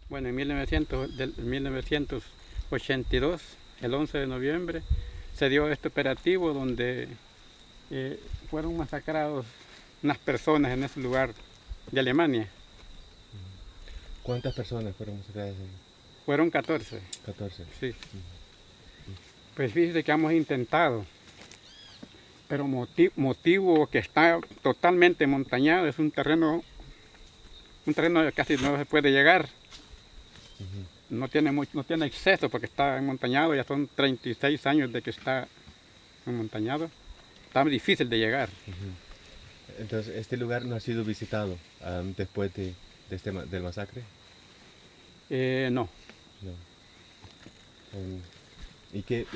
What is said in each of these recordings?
Bueno, en 1982, el 11 de noviembre, se dio este operativo donde fueron masacrados unas personas en ese lugar de Alemania. ¿Cuántas personas fueron masacradas ahí? Fueron 14, 14. sí. Pues fíjese que hemos intentado, pero motivo que está totalmente montañado, es un terreno que casi no se puede llegar. No tiene acceso porque está montañado, ya son 36 años de que está montañado. Está difícil de llegar. Entonces, ¿este lugar no ha sido visitado después del masacre? No. No. ¿Y qué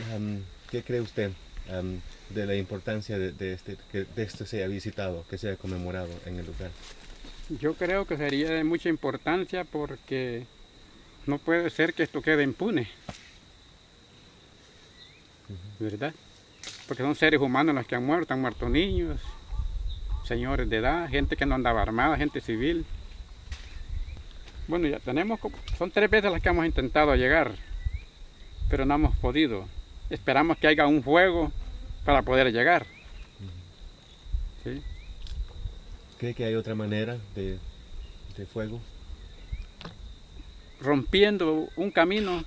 cree usted de la importancia que esto sea visitado, que sea conmemorado en el lugar? Yo creo que sería de mucha importancia porque no puede ser que esto quede impune, ¿verdad? Porque son seres humanos los que han muerto niños, señores de edad, gente que no andaba armada, gente civil. Bueno, ya son 3 veces las que hemos intentado llegar, pero no hemos podido. Esperamos que haya un fuego para poder llegar. ¿Sí? ¿Cree que hay otra manera de fuego? Rompiendo un camino,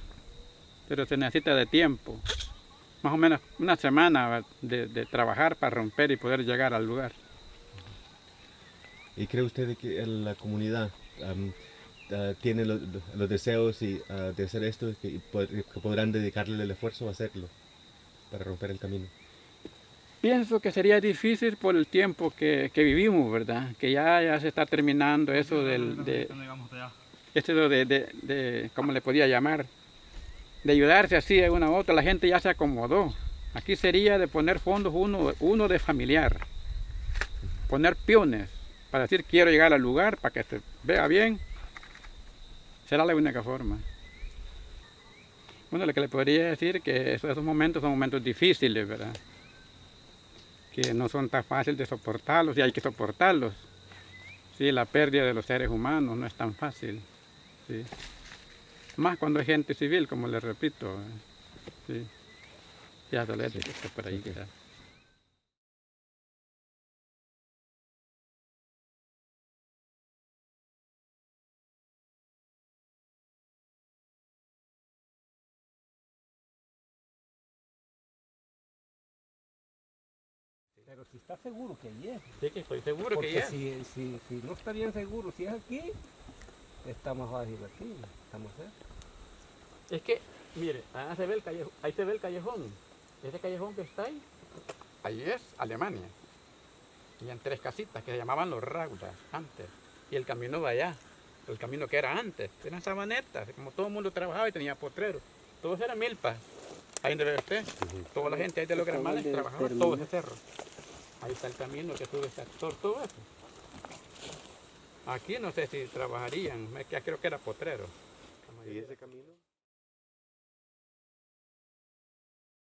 pero se necesita de tiempo. Más o menos una semana de trabajar para romper y poder llegar al lugar. ¿Y cree usted que la comunidad tiene los deseos de hacer esto, que podrán dedicarle el esfuerzo a hacerlo para romper el camino? Pienso que sería difícil por el tiempo que vivimos, ¿verdad? Que ya se está terminando eso ¿cómo le podía llamar? De ayudarse así de una u otra, la gente ya se acomodó. Aquí sería de poner fondos uno de familiar, poner peones, para decir quiero llegar al lugar, para que se vea bien, será la única forma. Bueno, lo que le podría decir que esos momentos son momentos difíciles, ¿verdad? Que no son tan fáciles de soportarlos y hay que soportarlos. Sí, la pérdida de los seres humanos no es tan fácil. Sí. Más cuando hay gente civil, como les repito. Sí. Ya dolete, que está por ahí. Sí. Quizás. Pero si está seguro que allí es. Sí, que estoy seguro Porque que ya. si no está bien seguro, si es aquí, está más fácil aquí. Estamos cerca. Es que, mire, ahí se ve el callejón. Ese callejón que está ahí es Alemania. Y en 3 casitas que se llamaban los Raudas antes. Y el camino de allá, el camino que era antes, eran sabanetas, como todo el mundo trabajaba y tenía potreros. Todos eran milpas. Ahí donde ve usted, toda la gente ahí de los Granmales trabajaba todo ese cerro. Ahí está el camino que sube ese actor, todo eso. Aquí no sé si trabajarían, creo que era potrero. ¿Y ese camino?